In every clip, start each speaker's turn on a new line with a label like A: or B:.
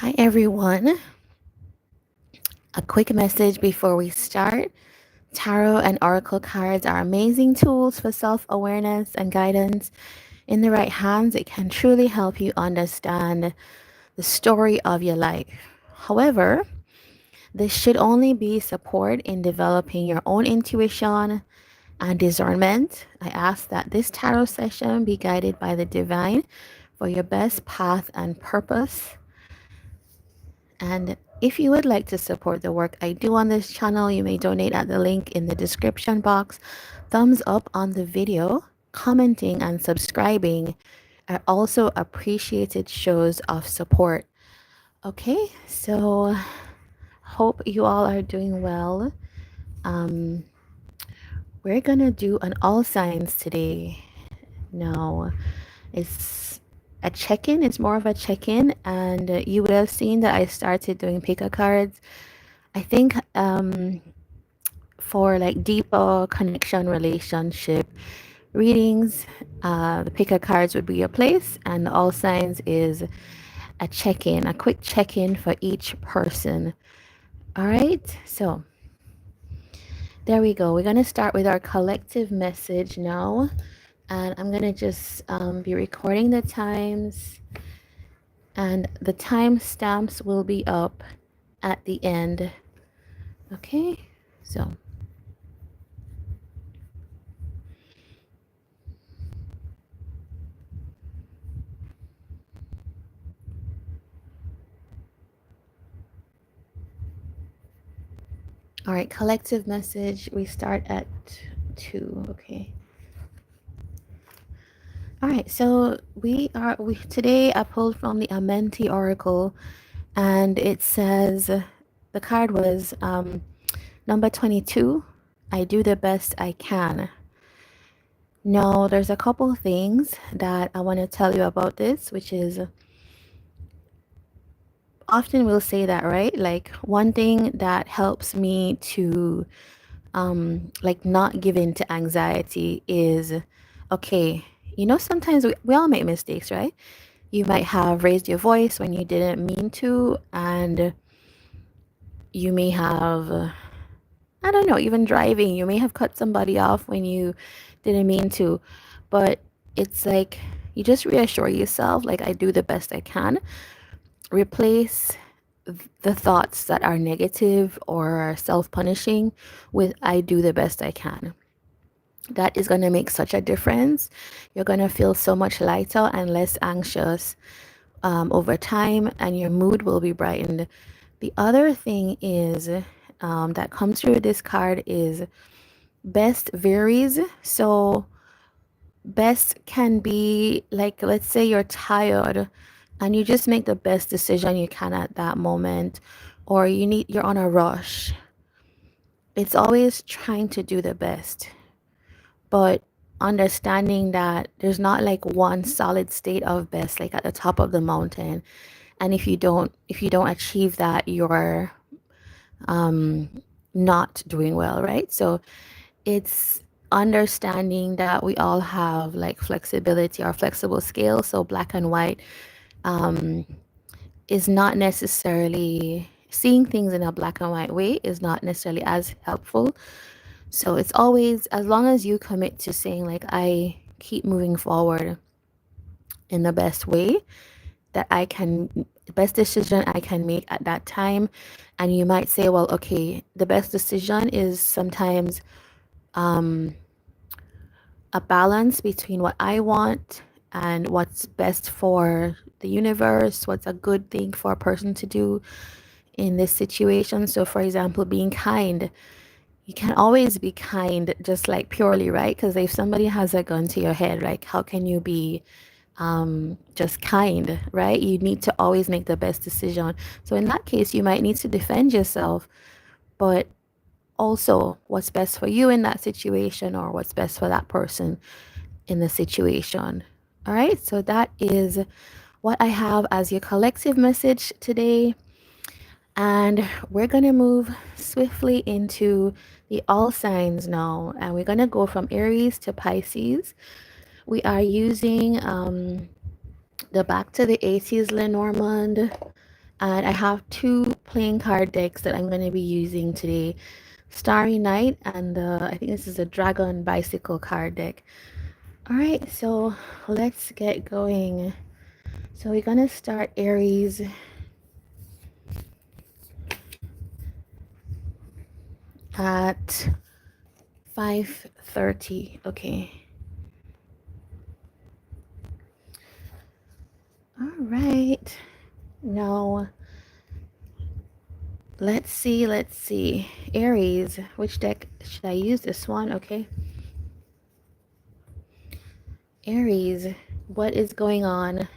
A: Hi everyone. A quick message before we start. Tarot and oracle cards are amazing tools for self-awareness and guidance. In the right hands, it can truly help you understand the story of your life. However, this should only be support in developing your own intuition and discernment. I ask that this tarot session be guided by the divine for your best path and purpose. And if you would like to support the work I do on this channel, you may donate at the link in the description box. Thumbs up on the video, commenting and subscribing are also appreciated shows of support. Okay, so hope you all are doing well. Um, we're gonna do an all signs today. Now, it's a check-in. It's more of a check-in, and you would have seen that I started doing pick a cards. I think for like deeper connection relationship readings, the pick a cards would be a place, and all signs is a check-in, a quick check-in for each person. All right, so there we go. We're gonna start with our collective message now, and I'm gonna just be recording the times, and the time stamps will be up at the end. Okay, so. All right, collective message. We start at 2. Okay. All right, so we today I pulled from the Amenti Oracle, and it says the card was number 22. I do the best I can. Now, there's a couple things that I want to tell you about this, which is often we'll say that, right? Like one thing that helps me to like not give in to anxiety is, okay, you know, sometimes we all make mistakes, right? You might have raised your voice when you didn't mean to, and you may have I don't know, even driving, you may have cut somebody off when you didn't mean to. But it's like you just reassure yourself, like, I do the best I can. Replace the thoughts that are negative or self-punishing with I do the best I can. That is going to make such a difference. You're going to feel so much lighter and less anxious over time, and your mood will be brightened. The other thing is that comes through this card is best varies. So best can be like, let's say you're tired and you just make the best decision you can at that moment, or you're on a rush. It's always trying to do the best, but understanding that there's not like one solid state of best like at the top of the mountain, and if you don't achieve that, you're not doing well, right? So it's understanding that we all have like flexibility or flexible scale. So black and white is not necessarily, seeing things in a black and white way is not necessarily as helpful. So it's always, as long as you commit to saying like, I keep moving forward in the best way that I can, best decision I can make at that time. And you might say, well, okay, the best decision is sometimes a balance between what I want and what's best for the universe, what's a good thing for a person to do in this situation. So for example, being kind, you can always be kind just like purely, right? Because if somebody has a gun to your head, like how can you be just kind, right? You need to always make the best decision. So in that case, you might need to defend yourself, but also what's best for you in that situation, or what's best for that person in the situation. All right, so that is what I have as your collective message today. And we're going to move swiftly into the all signs now. And we're going to go from Aries to Pisces. We are using the Back to the 80s Lenormand And I have two playing card decks that I'm going to be using today. Starry Night and I think this is a Dragon Bicycle card deck. Alright, so let's get going. So we're going to start Aries at 5:30. Okay. Alright. Now, let's see. Aries, which deck should I use? This one, okay. Aries, what is going on?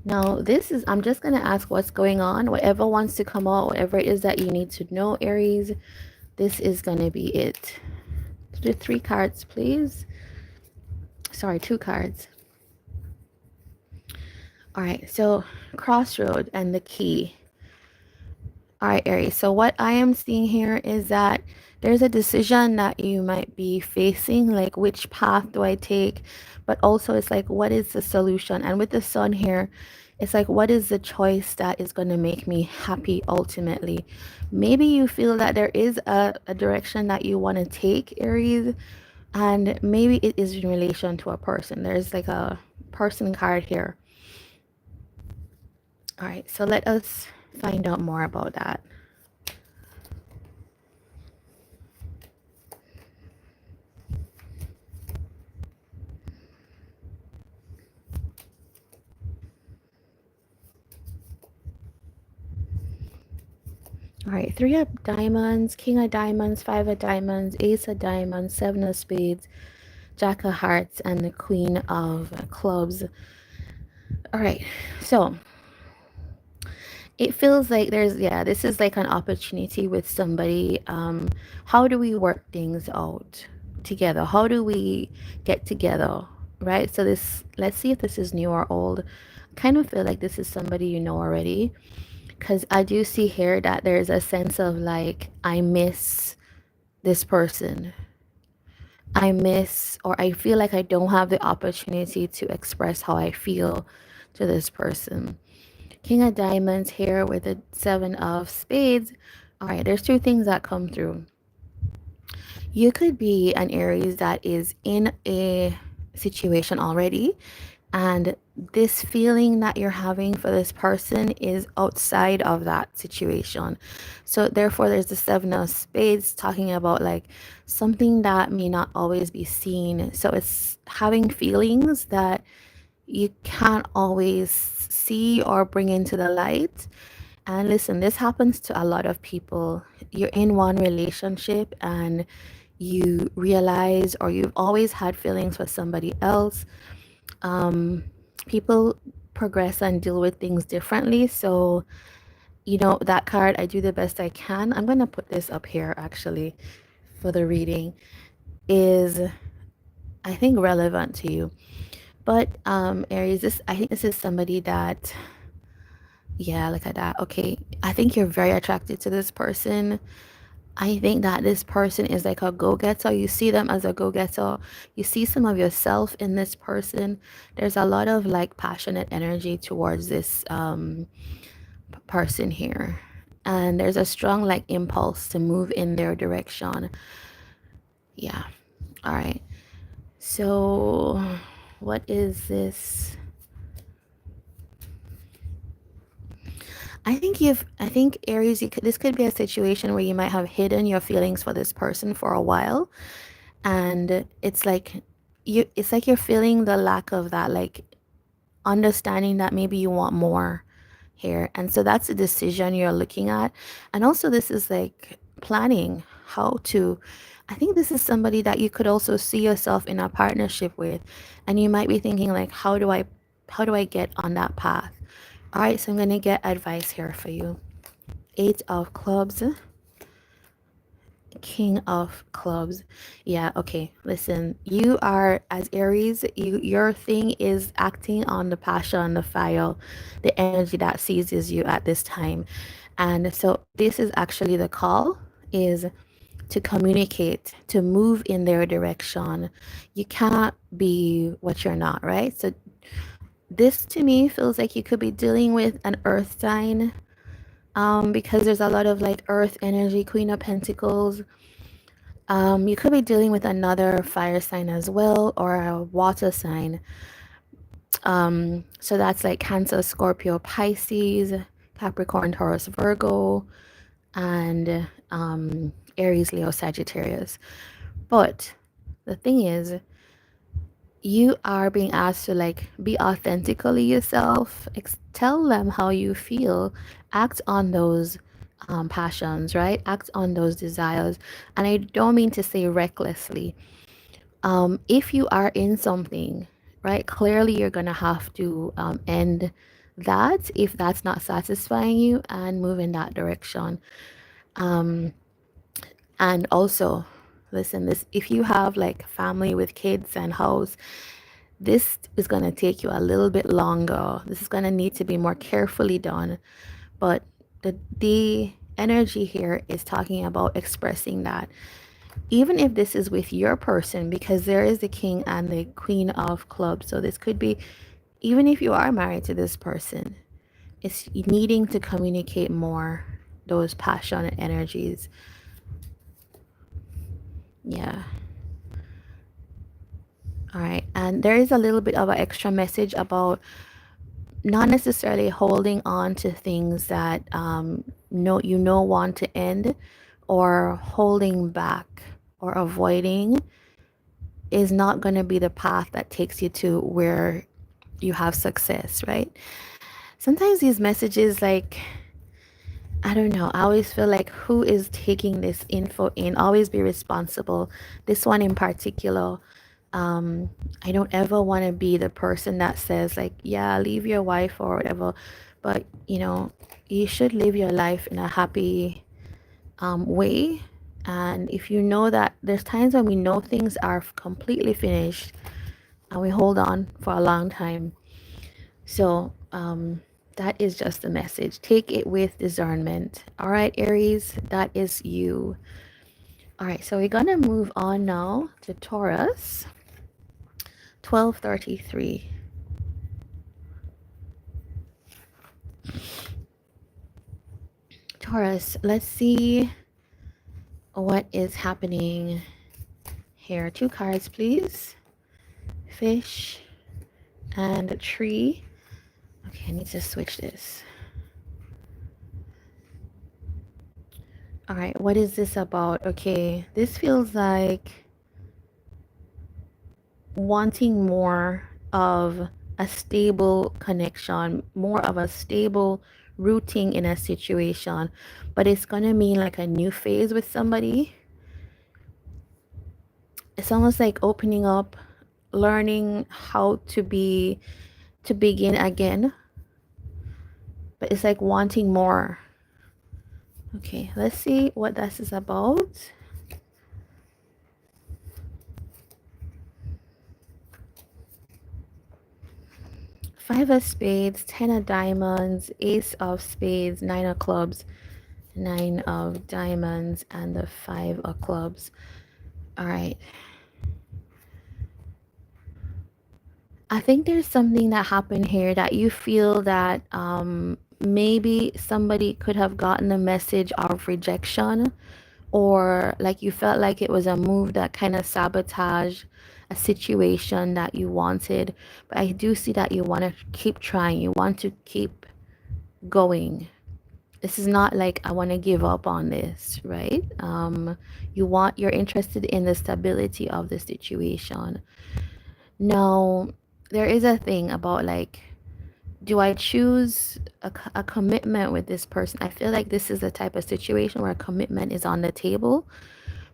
A: Now, I'm just going to ask what's going on. Whatever wants to come out, whatever it is that you need to know, Aries, this is going to be it. Do 3 cards, please. Sorry, 2 cards. All right, so crossroad and the key. All right, Aries. So what I am seeing here is that there's a decision that you might be facing, like which path do I take? But also it's like, what is the solution? And with the sun here, it's like, what is the choice that is going to make me happy ultimately? Maybe you feel that there is a direction that you want to take, Aries, and maybe it is in relation to a person. There's like a person card here. All right, so let us find out more about that. All right, 3 of diamonds, king of diamonds, 5 of diamonds, ace of diamonds, 7 of spades, jack of hearts, and the queen of clubs. All right, so it feels like this is like an opportunity with somebody. How do we work things out together? How do we get together, right? So let's see if this is new or old. I kind of feel like this is somebody you know already, because I do see here that there's a sense of like, I miss this person. I miss, or I feel like I don't have the opportunity to express how I feel to this person. King of diamonds here with the 7 of spades. All right, there's 2 things that come through. You could be an Aries that is in a situation already, and this feeling that you're having for this person is outside of that situation. So therefore there's the 7 of spades talking about like something that may not always be seen. So it's having feelings that you can't always see or bring into the light. And listen, this happens to a lot of people. You're in one relationship and you realize, or you've always had feelings for somebody else. People progress and deal with things differently. So, that card, I do the best I can. I'm going to put this up here actually for the reading, is I think relevant to you. But Aries, I think this is somebody that, yeah, look at that. Okay, I think you're very attracted to this person. I think that this person is like a go-getter. You see them as a go-getter. You see some of yourself in this person. There's a lot of like passionate energy towards this person here. And there's a strong like impulse to move in their direction. Yeah. All right. So what is this? I think Aries, this could be a situation where you might have hidden your feelings for this person for a while, and it's like you're feeling the lack of that, like understanding that maybe you want more here, and so that's a decision you're looking at. And also this is like planning how to, I think this is somebody that you could also see yourself in a partnership with, and you might be thinking like, how do I get on that path? All right, so I'm gonna get advice here for you. 8 of clubs, king of clubs. Yeah, okay, listen, you are, as Aries, your thing is acting on the passion, the fire, the energy that seizes you at this time. And so this is actually the call, is to communicate, to move in their direction. You cannot be what you're not, right? So this to me feels like you could be dealing with an earth sign, because there's a lot of like earth energy, Queen of Pentacles. You could be dealing with another fire sign as well, or a water sign. So that's like Cancer, Scorpio, Pisces, Capricorn, Taurus, Virgo, and Aries, Leo, Sagittarius. But the thing is, you are being asked to like be authentically yourself, tell them how you feel, act on those passions, right? Act on those desires. And I don't mean to say recklessly. If you are in something, right, clearly you're gonna have to end that if that's not satisfying you and move in that direction. And also, listen, this, if you have like family with kids and house, this is going to take you a little bit longer. This is going to need to be more carefully done. But the energy here is talking about expressing that. Even if this is with your person, because there is the king and the queen of clubs. So this could be, even if you are married to this person, it's needing to communicate more those passionate energies. Yeah. All right. And there is a little bit of an extra message about not necessarily holding on to things that want to end, or holding back or avoiding is not going to be the path that takes you to where you have success, right? Sometimes these messages, like, I don't know, I always feel like, who is taking this info in? Always be responsible. This one in particular, I don't ever want to be the person that says like, yeah, leave your wife or whatever. But, you should live your life in a happy way. And if you know that there's times when we know things are completely finished and we hold on for a long time. So that is just the message. Take it with discernment. All right, Aries, that is you. All right, so we're going to move on now to Taurus. 1233. Taurus, let's see what is happening here. 2 cards, please. Fish and a tree. Okay, I need to switch this. All right, what is this about? Okay, this feels like wanting more of a stable connection, more of a stable rooting in a situation, but it's going to mean like a new phase with somebody. It's almost like opening up, learning how to begin again, but it's like wanting more. Okay, let's see what this is about. Five of spades, 10 of diamonds, ace of spades, 9 of clubs, 9 of diamonds, and the 5 of clubs. All right. I think there's something that happened here that you feel that maybe somebody could have gotten a message of rejection, or like you felt like it was a move that kind of sabotaged a situation that you wanted. But I do see that you want to keep trying. You want to keep going. This is not like, I want to give up on this, right? You're interested in the stability of the situation. Now, there is a thing about like, do I choose a commitment with this person? I feel like this is the type of situation where a commitment is on the table,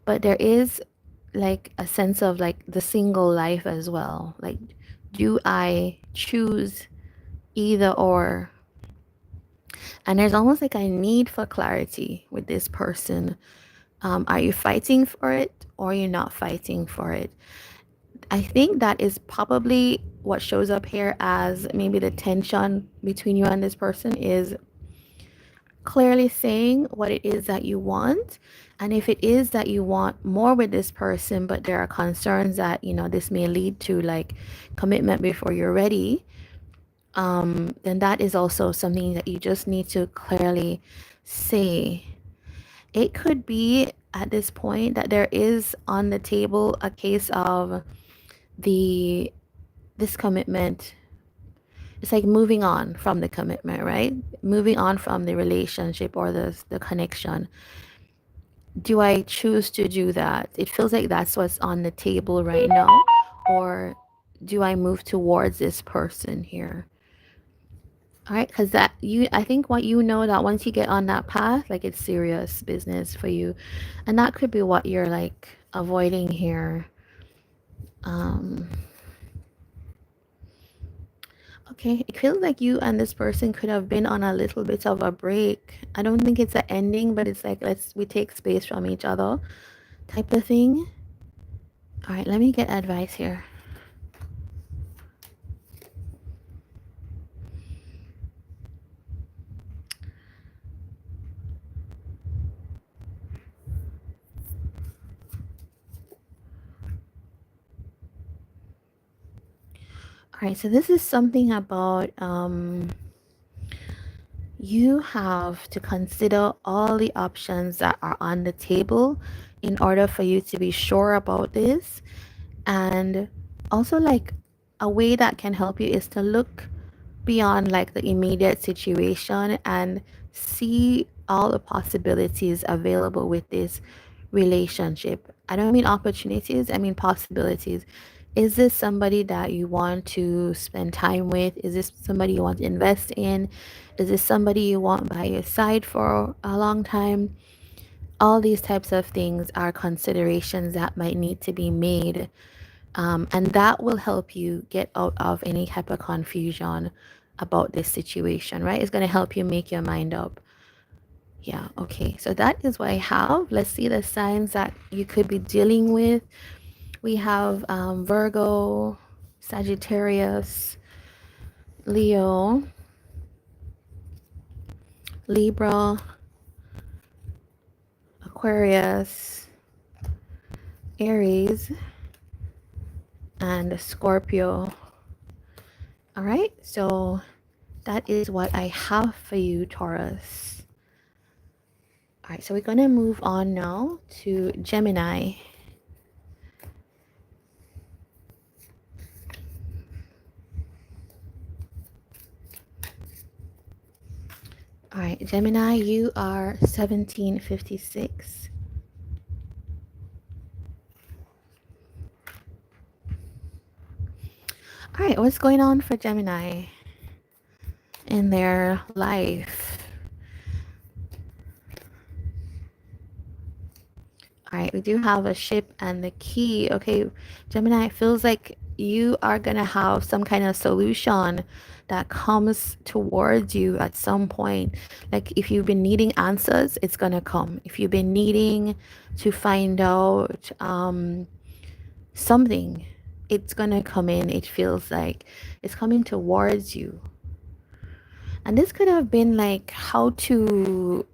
A: but there is like a sense of like the single life as well. Like, do I choose either or? And there's almost like a need for clarity with this person. Are you fighting for it, or you're not fighting for it? I think that is probably what shows up here as maybe the tension between you and this person is clearly saying what it is that you want. And if it is that you want more with this person, but there are concerns that, this may lead to like commitment before you're ready, then that is also something that you just need to clearly say. It could be at this point that there is on the table a case of the this commitment. It's like moving on from the commitment, right? Moving on from the relationship or the connection. Do I choose to do that? It feels like that's what's on the table right now. Or do I move towards this person here? All right, because that you, I think what you know that once you get on that path, like it's serious business for you, and that could be what you're like avoiding here. Um, okay, it feels like you and this person could have been on a little bit of a break. I don't think it's an ending, but it's like we take space from each other, type of thing. All right, let me get advice here. All right, so this is something about you have to consider all the options that are on the table in order for you to be sure about this. And also, like, a way that can help you is to look beyond like the immediate situation and see all the possibilities available with this relationship. I don't mean opportunities, I mean possibilities. Is this somebody that you want to spend time with? Is this somebody you want to invest in? Is this somebody you want by your side for a long time? All these types of things are considerations that might need to be made, and that will help you get out of any type of confusion about this situation, right? It's going to help you make your mind up. Yeah, okay. So that is what I have. Let's see the signs that you could be dealing with. We have Virgo, Sagittarius, Leo, Libra, Aquarius, Aries, and Scorpio. All right, so that is what I have for you, Taurus. All right, so we're going to move on now to Gemini. All right, Gemini, you are 1756. All right, what's going on for Gemini in their life? All right, we do have a ship and the key. Okay, Gemini, it feels like you are going to have some kind of solution that comes towards you at some point. Like if you've been needing answers, it's going to come. If you've been needing to find out something, it's going to come in. It feels like it's coming towards you. And this could have been like how to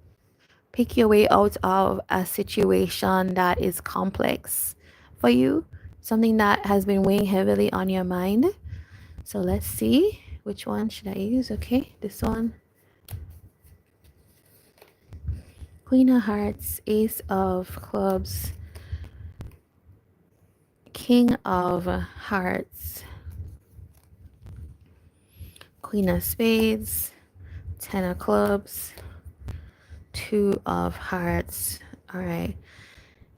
A: pick your way out of a situation that is complex for you, something that has been weighing heavily on your mind. So let's see, which one should I use? Okay, this one. Queen of Hearts, Ace of Clubs, King of Hearts, Queen of Spades, Ten of Clubs, Two of Hearts. All right.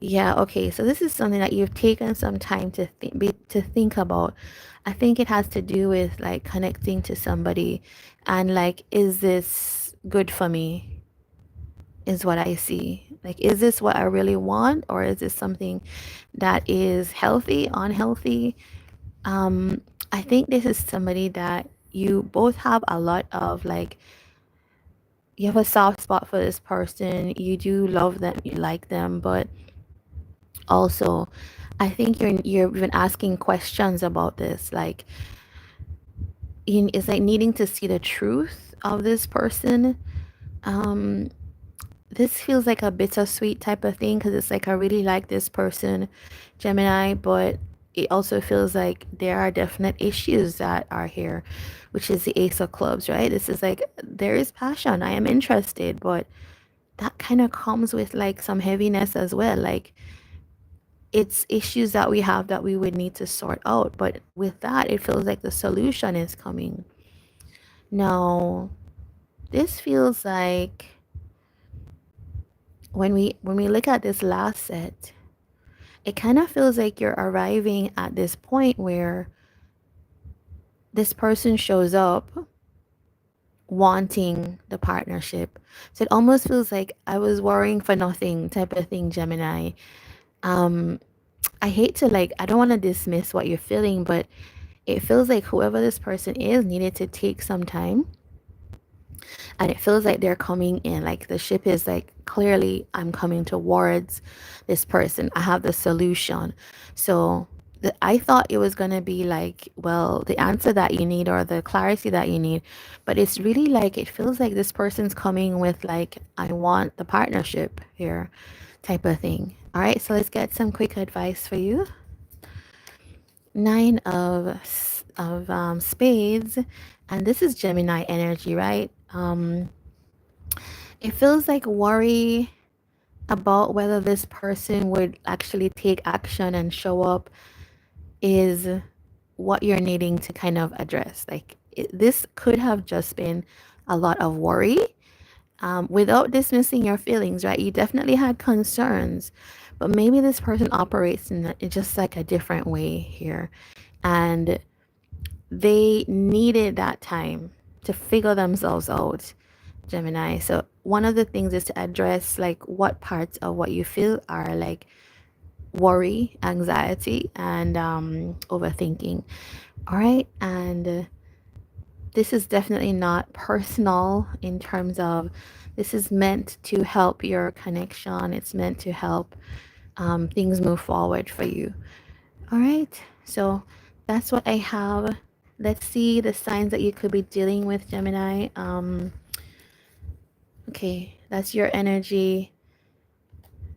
A: Yeah, okay. So this is something that you've taken some time to think about. I think it has to do with like connecting to somebody and like, is this good for me? Is what I see. Like, is this what I really want, or is this something that is healthy, unhealthy? I think this is somebody that you both have a lot of like, you have a soft spot for this person. You do love them, you like them, but also I think you're even asking questions about this, like it's like needing to see the truth of this person. um this feels like a bittersweet type of thing, because it's like I really like this person, Gemini, but it also feels like there are definite issues that are here, which is the Ace of Clubs, right? This is like, there is passion. I am interested, but that kind of comes with like some heaviness as well. Like, it's issues that we have that we would need to sort out. But with that, it feels like the solution is coming. Now, this feels like when we look at this last set, it kind of feels like you're arriving at this point where this person shows up wanting the partnership. So it almost feels like I was worrying for nothing type of thing, Gemini. Um, I hate to like, I don't want to dismiss what you're feeling, but it feels like whoever this person is needed to take some time, and it feels like they're coming in, like the ship is like, clearly I'm coming towards this person, I have the solution. So I thought it was going to be like, well, the answer that you need or the clarity that you need, but it's really like, it feels like this person's coming with like, I want the partnership here type of thing. All right, so let's get some quick advice for you. Nine of spades, and this is Gemini energy, right? It feels like worry about whether this person would actually take action and show up is what you're needing to kind of address. Like, this could have just been a lot of worry, without dismissing your feelings, right? You definitely had concerns, but maybe this person operates in just like a different way here. And they needed that time to figure themselves out, Gemini. So one of the things is to address like what parts of what you feel are like worry, anxiety, and overthinking. All right, and this is definitely not personal in terms of, this is meant to help your connection. It's meant to help things move forward for you. All right, so that's what I have. Let's see the signs that you could be dealing with, Gemini. Okay, that's your energy.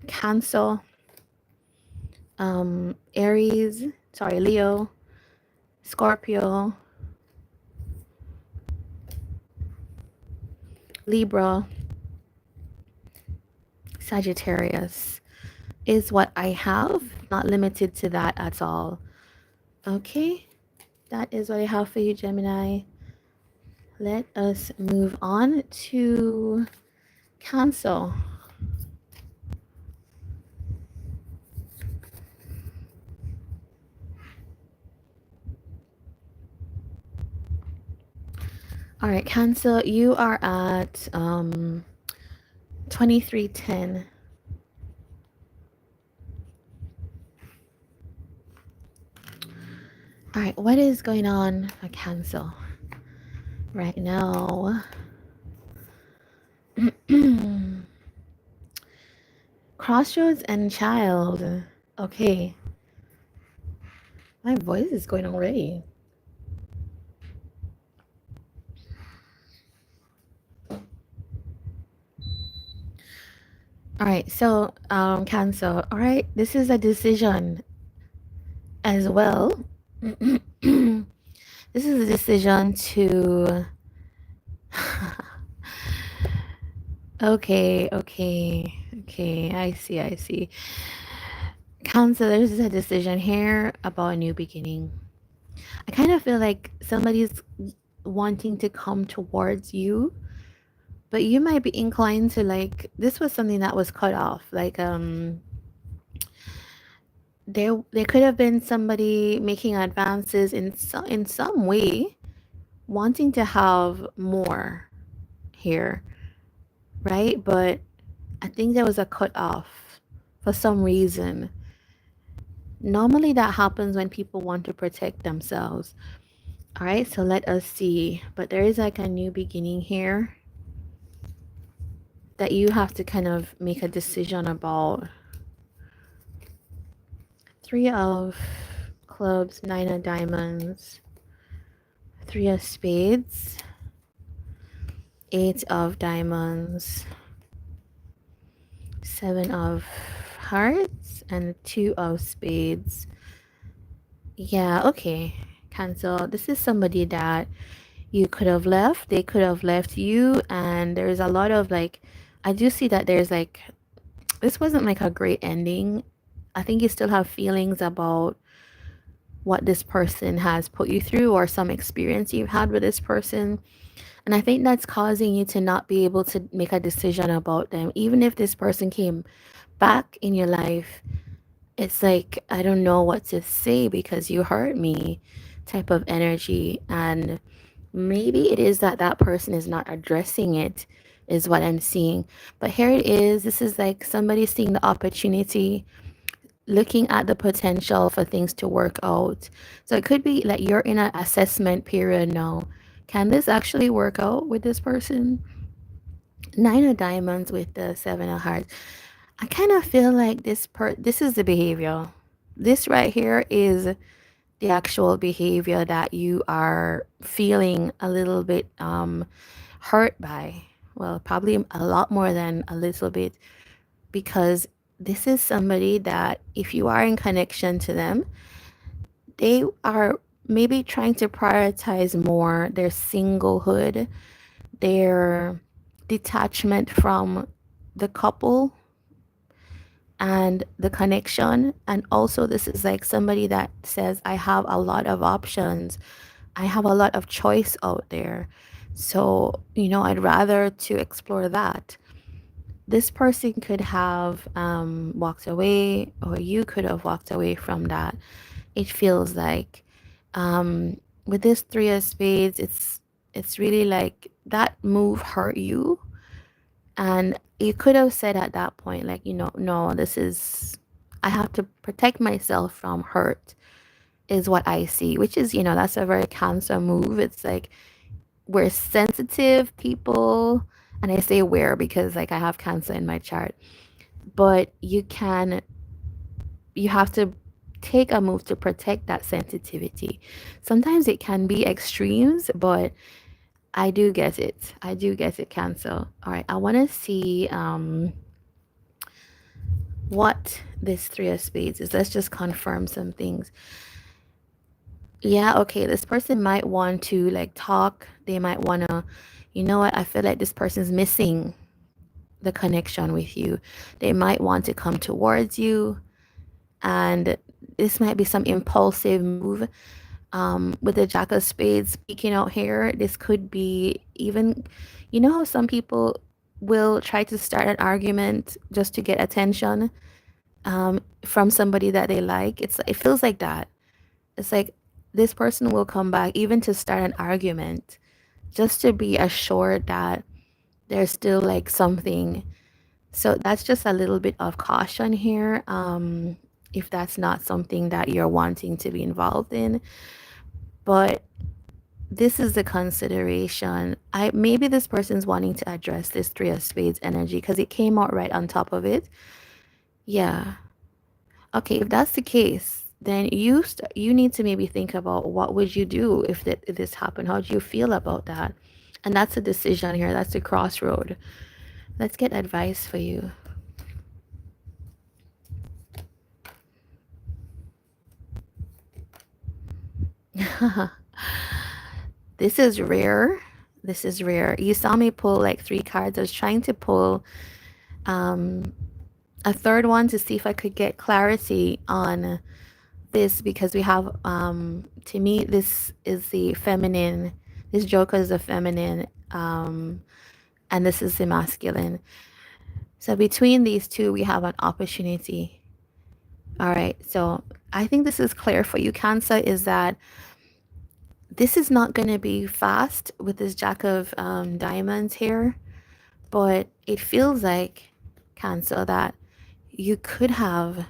A: Cancer, Aries, sorry, Leo, Scorpio, Libra, Sagittarius is what I have. Not limited to that at all. Okay, that is what I have for you, Gemini. Let us move on to Cancer. All right, Cancer, you are at 2310. All right, what is going on for Cancer right now? Crossroads and child. Okay. My voice is going already. All right, so Cancer. All right, this is a decision as well. This is a decision to okay, I see. Cancer, there's a decision here about a new beginning. I kind of feel like somebody's wanting to come towards you, but you might be inclined to like, this was something that was cut off. Like there could have been somebody making advances in some way, wanting to have more here, right? But I think there was a cut off for some reason. Normally that happens when people want to protect themselves. All right, so let us see. But there is like a new beginning here that you have to kind of make a decision about. Three of clubs, nine of diamonds, three of spades, eight of diamonds, seven of hearts, and two of spades. Yeah, okay. Cancel. This is somebody that you could have left. They could have left you. And there's a lot of like, I do see that there's like, this wasn't like a great ending. I think you still have feelings about what this person has put you through or some experience you've had with this person. And I think that's causing you to not be able to make a decision about them. Even if this person came back in your life, it's like, I don't know what to say because you hurt me type of energy. And maybe it is that that person is not addressing it, is what I'm seeing. But here it is. This is like somebody seeing the opportunity, looking at the potential for things to work out. So it could be like you're in an assessment period now. Can this actually work out with this person? Nine of diamonds with the seven of hearts. I kind of feel like this is the behavior. This right here is the actual behavior that you are feeling a little bit hurt by. Well, probably a lot more than a little bit, because this is somebody that if you are in connection to them, they are maybe trying to prioritize more their singlehood, their detachment from the couple and the connection. And also, this is like somebody that says, I have a lot of options, I have a lot of choice out there. So, I'd rather to explore that. This person could have walked away, or you could have walked away from that. It feels like with this three of spades, it's really like that move hurt you, and you could have said at that point, like, no, this is, I have to protect myself from hurt, is what I see, which is, that's a very Cancer move. It's like we're sensitive people, and I say we're because like I have Cancer in my chart, but you have to take a move to protect that sensitivity. Sometimes it can be extremes, but I do get it. I do get it, Cancer. All right, I want to see what this three of spades is. Let's just confirm some things. Yeah, okay, this person might want to like talk. They might want to, you know what, I feel like this person's missing the connection with you. They might want to come towards you, and this might be some impulsive move. With the Jack of Spades speaking out here, this could be even, how some people will try to start an argument just to get attention from somebody that they like. It feels like that. It's like this person will come back even to start an argument just to be assured that there's still like something. So that's just a little bit of caution here. If that's not something that you're wanting to be involved in. But this is the consideration. Maybe this person's wanting to address this three of spades energy because it came out right on top of it. Yeah. Okay, if that's the case, then you need to maybe think about what would you do if this happened. How do you feel about that? And that's a decision here. That's a crossroad. Let's get advice for you. This is rare. This is rare. You saw me pull like three cards. I was trying to pull um, a third one to see if I could get clarity on this, because we have, to me, this is the feminine. This joker is the feminine, and this is the masculine. So between these two, we have an opportunity. All right. So I think this is clear for you, Cancer, is that this is not going to be fast with this Jack of Diamonds here, but it feels like, Cancer, that you could have,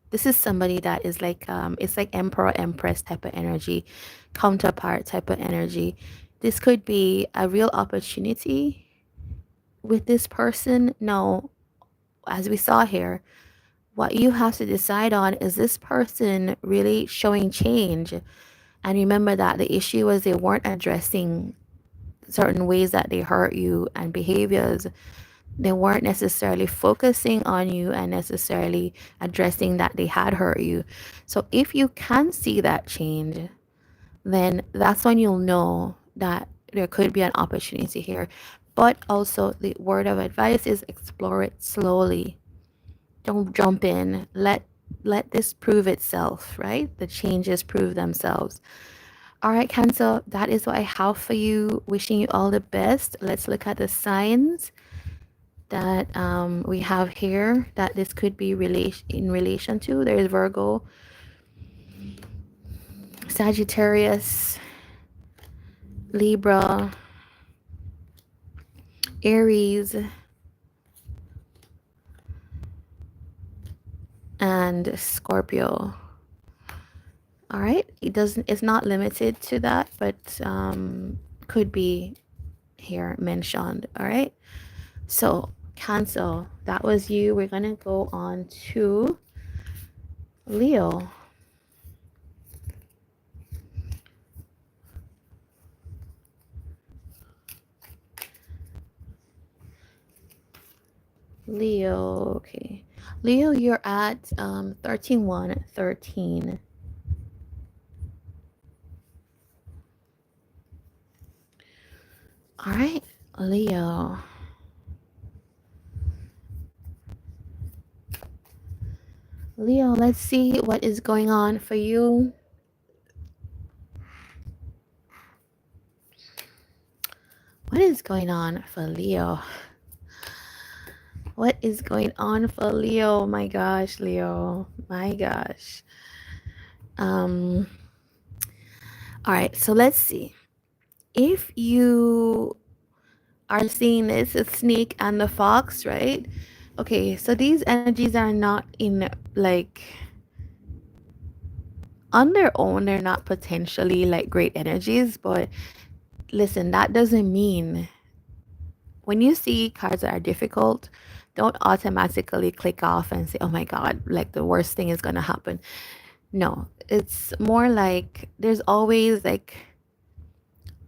A: this is somebody that is like, it's like Emperor, Empress type of energy, counterpart type of energy. This could be a real opportunity with this person. Now, as we saw here, what you have to decide on is this person really showing change. And remember that the issue was they weren't addressing certain ways that they hurt you and behaviors They weren't necessarily focusing on you and necessarily addressing that they had hurt you. So if you can see that change, then that's when you'll know that there could be an opportunity here. But also, the word of advice is explore it slowly. Don't jump in. Let this prove itself, right? The changes prove themselves. All right, Cancer, that is what I have for you. Wishing you all the best. Let's look at the signs that we have here that this could be in relation to. There's Virgo, Sagittarius, Libra, Aries, and Scorpio. All right, it's not limited to that, but could be here mentioned. All right, so Cancer, that was you. We're gonna go on to Leo. Leo, okay. Leo, you're at 13-1-13. All right, Leo. Leo, let's see what is going on for you. What is going on for Leo? What is going on for Leo? My gosh, Leo. My gosh. All right, so let's see. If you are seeing this, the snake and the fox, right? Okay, so these energies are not in like on their own, they're not potentially like great energies, but listen, that doesn't mean when you see cards that are difficult, don't automatically click off and say, oh my God, like the worst thing is going to happen. No, it's more like there's always like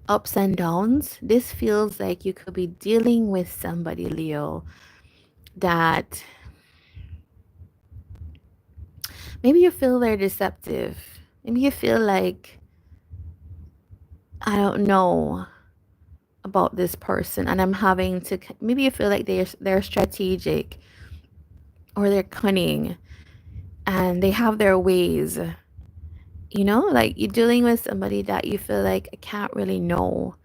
A: ups and downs. This feels like you could be dealing with somebody, Leo, that maybe you feel they're deceptive. Maybe you feel like, I don't know about this person and I'm having to, maybe you feel like they're strategic or they're cunning and they have their ways. You know, like you're dealing with somebody that you feel like I can't really know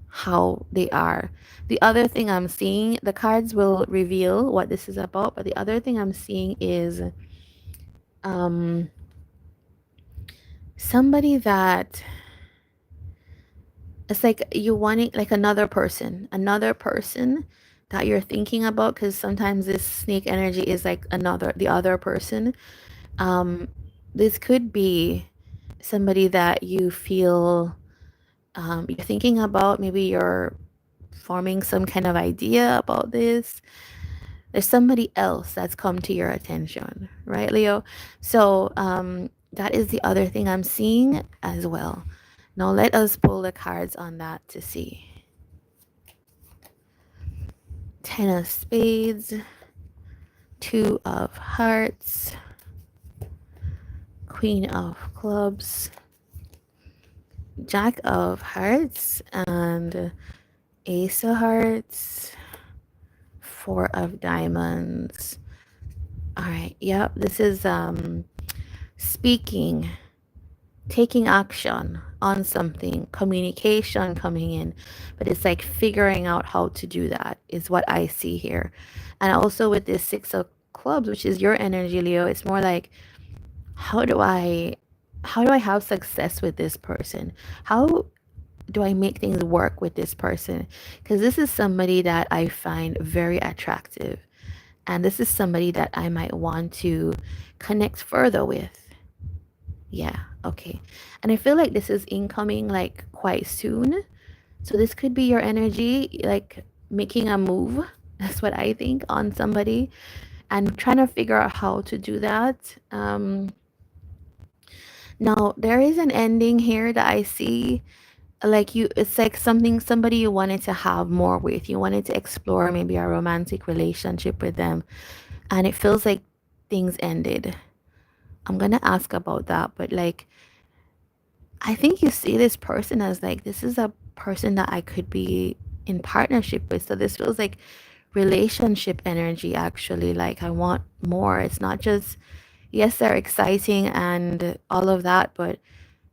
A: how they are. The other thing I'm seeing, the cards will reveal what this is about, but the other thing I'm seeing is um somebody that it's like you wanting like another person that you're thinking about, because sometimes this snake energy is like the other person. This could be somebody that you feel you're thinking about. Maybe you're forming some kind of idea about this. There's somebody else that's come to your attention, right, Leo? So that is the other thing I'm seeing as well. Now let us pull the cards on that to see. Ten of Spades, Two of Hearts, Queen of Clubs, Jack of Hearts, and Ace of Hearts, Four of Diamonds. All right, yep, this is speaking, taking action on something, communication coming in, but it's like figuring out how to do that is what I see here. And also with this Six of Clubs, which is your energy, Leo, it's more like how do I have success with this person? How do I make things work with this person? Because this is somebody that I find very attractive. And this is somebody that I might want to connect further with. Yeah, okay. And I feel like this is incoming like quite soon. So this could be your energy, like making a move. That's what I think on somebody and trying to figure out how to do that. Now, there is an ending here that I see. like you, it's like somebody you wanted to have more with, you wanted to explore maybe a romantic relationship with them, and it feels like things ended. I'm gonna ask about that, but like I think you see this person as like, this is a person that I could be in partnership with. So this feels like relationship energy actually. Like I want more. It's not just, yes, they're exciting and all of that, but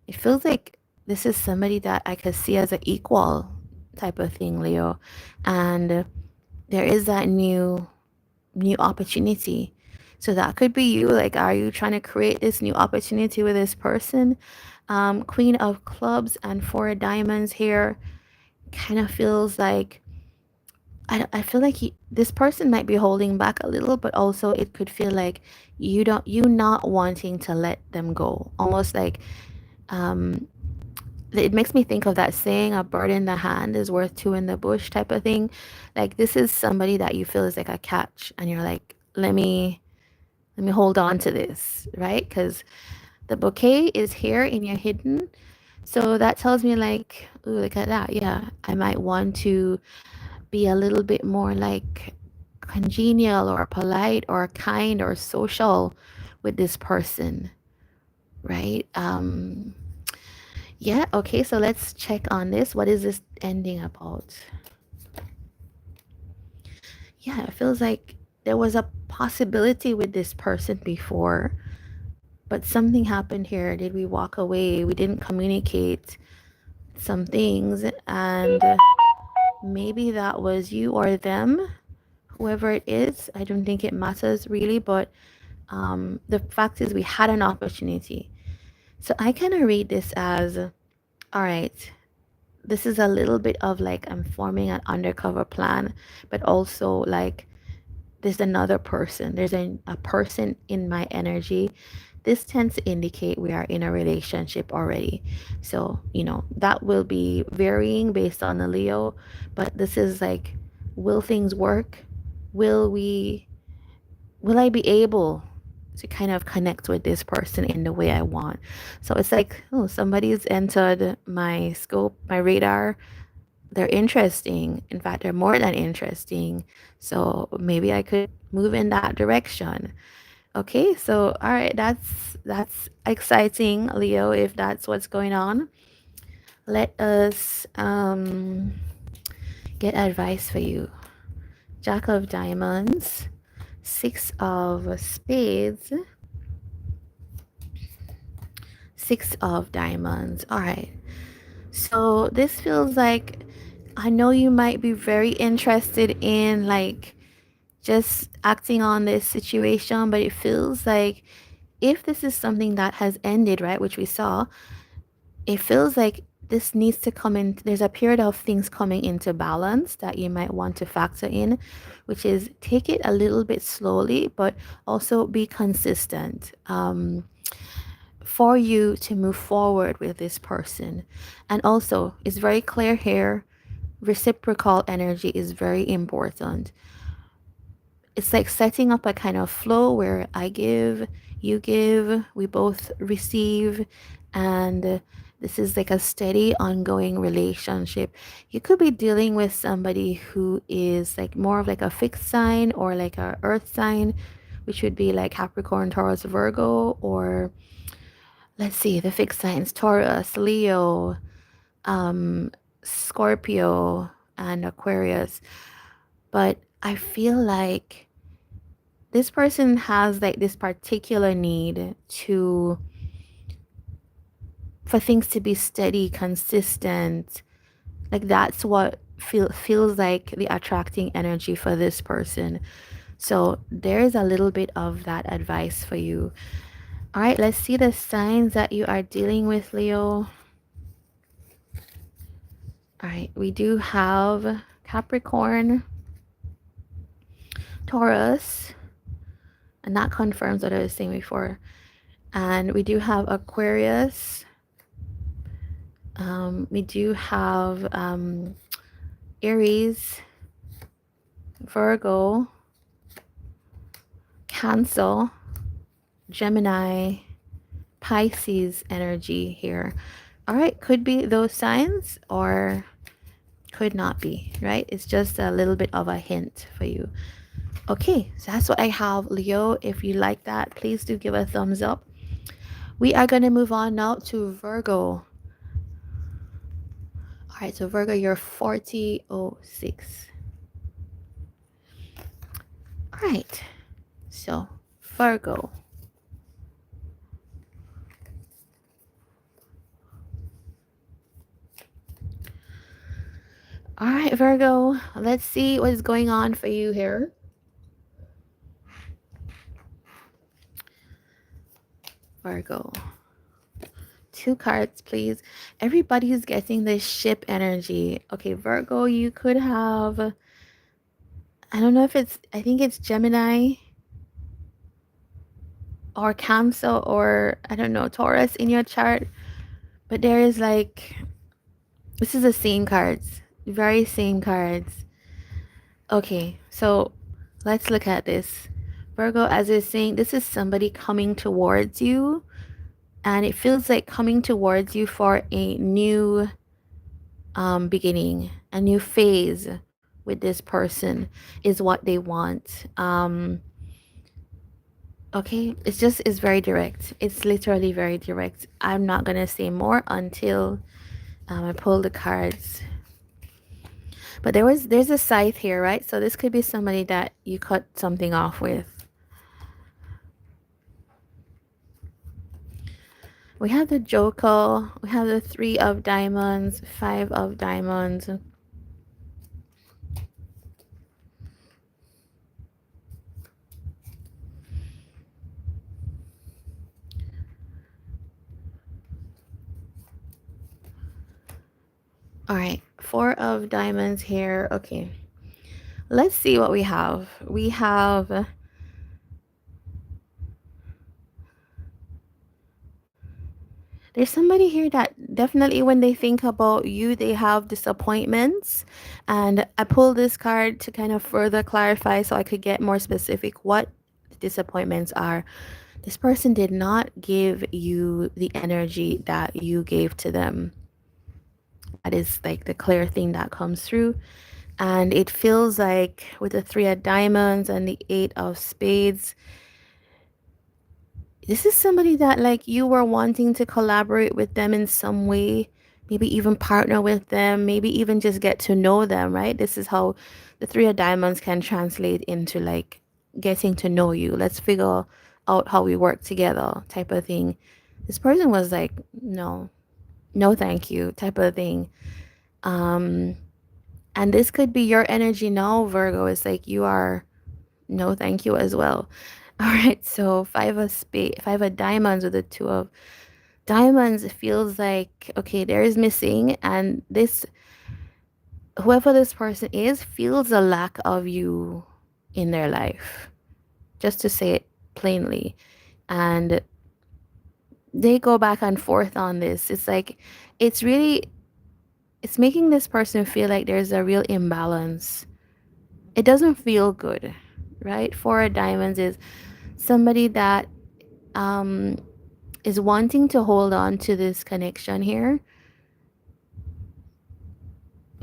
A: it feels like this is somebody that I could see as an equal type of thing, Leo. And there is that new opportunity. So that could be you. Like, are you trying to create this new opportunity with this person? Queen of Clubs and Four of Diamonds here kind of feels like I feel like this person might be holding back a little, but also it could feel like you not wanting to let them go. Almost like um, it makes me think of that saying, a bird in the hand is worth two in the bush type of thing. Like this is somebody that you feel is like a catch, and you're like, let me hold on to this, right? Because the bouquet is here in your hidden. So that tells me like, ooh, look at that. Yeah, I might want to be a little bit more like congenial or polite or kind or social with this person, right? Yeah, okay, so let's check on this. What is this ending about? Yeah, it feels like there was a possibility with this person before, but something happened here. Did we walk away? We didn't communicate some things, and maybe that was you or them, whoever it is. I don't think it matters really, but the fact is we had an opportunity. So I kind of read this as, all right, this is a little bit of like I'm forming an undercover plan, but also like there's another person. There's a person in my energy. This tends to indicate we are in a relationship already. So, that will be varying based on the Leo, but this is like, will things work? Will we, will I be able to kind of connect with this person in the way I want? So it's like, oh, somebody's entered my scope, my radar. They're interesting. In fact, they're more than interesting. So maybe I could move in that direction. Okay, so all right, that's exciting, Leo, if that's what's going on. Let us get advice for you. Jack of Diamonds, Six of Spades, Six of Diamonds. All right. So this feels like, I know you might be very interested in like just acting on this situation, but it feels like if this is something that has ended, right, which we saw, it feels like this needs to come in. There's a period of things coming into balance that you might want to factor in, which is take it a little bit slowly, but also be consistent. For you to move forward with this person. And also, it's very clear here, reciprocal energy is very important. It's like setting up a kind of flow where I give, you give, we both receive, and this is like a steady ongoing relationship. You could be dealing with somebody who is like more of like a fixed sign or like a earth sign, which would be like Capricorn, Taurus, Virgo, or let's see, the fixed signs: Taurus, Leo, um, Scorpio, and Aquarius. But I feel like this person has like this particular need to, for things to be steady, consistent. Like that's what feels like the attracting energy for this person. So there's a little bit of that advice for you. All right, let's see the signs that you are dealing with, Leo. All right, we do have Capricorn, Taurus, and that confirms what I was saying before. And we do have Aquarius. We do have Aries, Virgo, Cancer, Gemini, Pisces energy here. All right, could be those signs or could not be, right? It's just a little bit of a hint for you. Okay, so that's what I have, Leo. If you like that, please do give a thumbs up. We are going to move on now to Virgo. All right, so Virgo, you're 4006. All right, so Virgo. All right, Virgo, let's see what is going on for you here. Virgo. 2 cards, please. Everybody's getting this ship energy. Okay, Virgo, you could have, I don't know if it's, I think it's Gemini or Cancer or, I don't know, Taurus in your chart. But there is like, this is the same cards, very same cards. Okay, so let's look at this. Virgo, as it's saying, this is somebody coming towards you. And it feels like coming towards you for a new beginning, a new phase with this person is what they want. Okay, it's very direct. It's literally very direct. I'm not gonna say more until I pull the cards. But there's a scythe here, right? So this could be somebody that you cut something off with. We have the Joker, we have the 3 of diamonds, 5 of diamonds. All right, 4 of diamonds here. Okay, let's see what we have. We have there's somebody here that definitely when they think about you, they have disappointments. And I pulled this card to kind of further clarify so I could get more specific what the disappointments are. This person did not give you the energy that you gave to them. That is like the clear thing that comes through. And it feels like with the 3 of diamonds and the 8 of spades, this is somebody that like you were wanting to collaborate with them in some way, maybe even partner with them, maybe even just get to know them, right? This is how the 3 of diamonds can translate into like getting to know you. Let's figure out how we work together type of thing. This person was like, no, no, thank you type of thing. And this could be your energy now, Virgo. It's like you are no thank you as well. All right, so 5 of diamonds with the 2 of diamonds. It feels like okay, there is missing, and this whoever this person is feels a lack of you in their life, just to say it plainly. And they go back and forth on this. It's like it's really it's making this person feel like there's a real imbalance. It doesn't feel good, right? 4 of diamonds is somebody that is wanting to hold on to this connection here.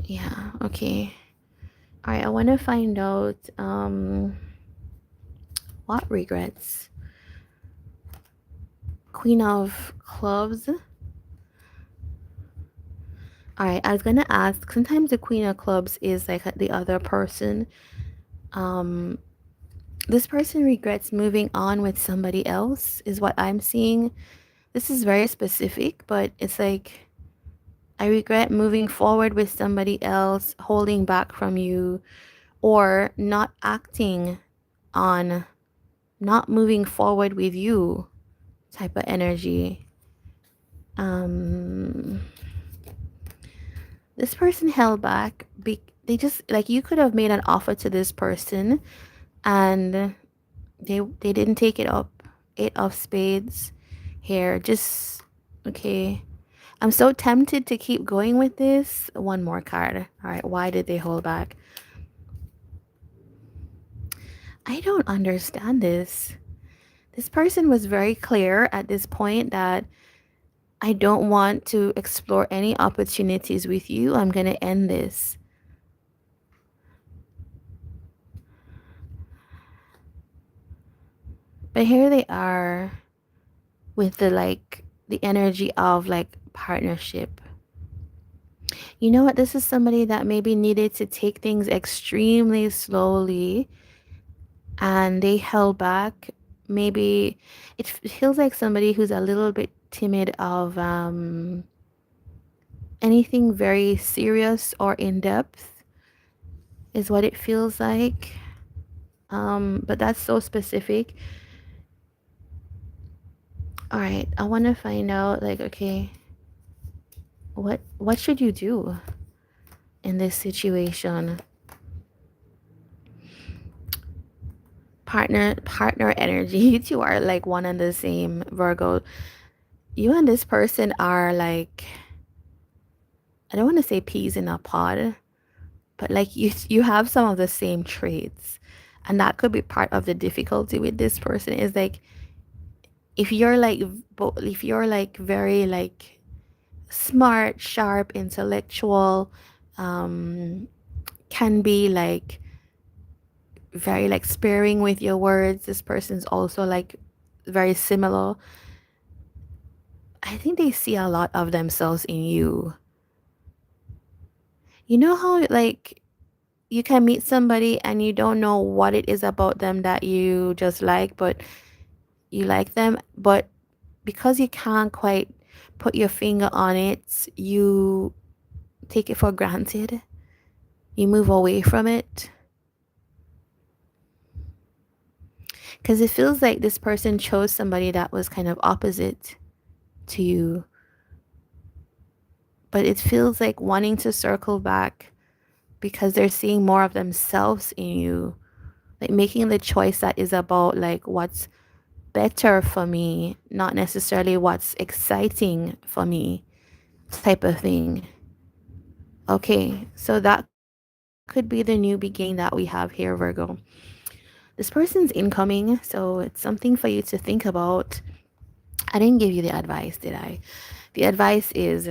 A: Yeah, okay. All right, I want to find out what regrets. Queen of clubs. All right, I was going to ask, sometimes the queen of clubs is like the other person. This person regrets moving on with somebody else is what I'm seeing. This is very specific, but it's like I regret moving forward with somebody else, holding back from you, or not acting on not moving forward with you type of energy. This person held back. They just like you could have made an offer to this person, and they didn't take it up. 8 of spades here. Just okay. I'm so tempted to keep going with this. One more card. All right, why did they hold back? I don't understand this. This person was very clear at this point that I don't want to explore any opportunities with you. I'm going to end this. But here they are with the energy of like partnership. You know what? This is somebody that maybe needed to take things extremely slowly and they held back. Maybe it feels like somebody who's a little bit timid of anything very serious or in depth, is what it feels like. But that's so specific. All right, I want to find out, like, okay, what should you do in this situation? Partner energy. You two are like one and the same, Virgo. You and this person are like, I don't want to say peas in a pod, but like you have some of the same traits. And that could be part of the difficulty with this person, is like if you're like if you're like very like smart, sharp, intellectual, um can be like very like sparing with your words. This person's also like very similar. I think they see a lot of themselves in you. You know how like you can meet somebody and you don't know what it is about them that you just like, but you like them, but because you can't quite put your finger on it, you take it for granted. You move away from it. Because it feels like this person chose somebody that was kind of opposite to you. But it feels like wanting to circle back because they're seeing more of themselves in you. Like making the choice that is about like what's better for me, not necessarily what's exciting for me, type of thing. Okay, so that could be the new beginning that we have here, Virgo. This person's incoming, so it's something for you to think about. I didn't give you the advice, did I? The advice is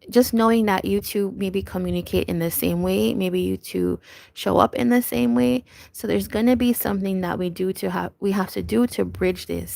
A: just knowing that you two maybe communicate in the same way, maybe you two show up in the same way. So there's going to be something that we have to do to bridge this.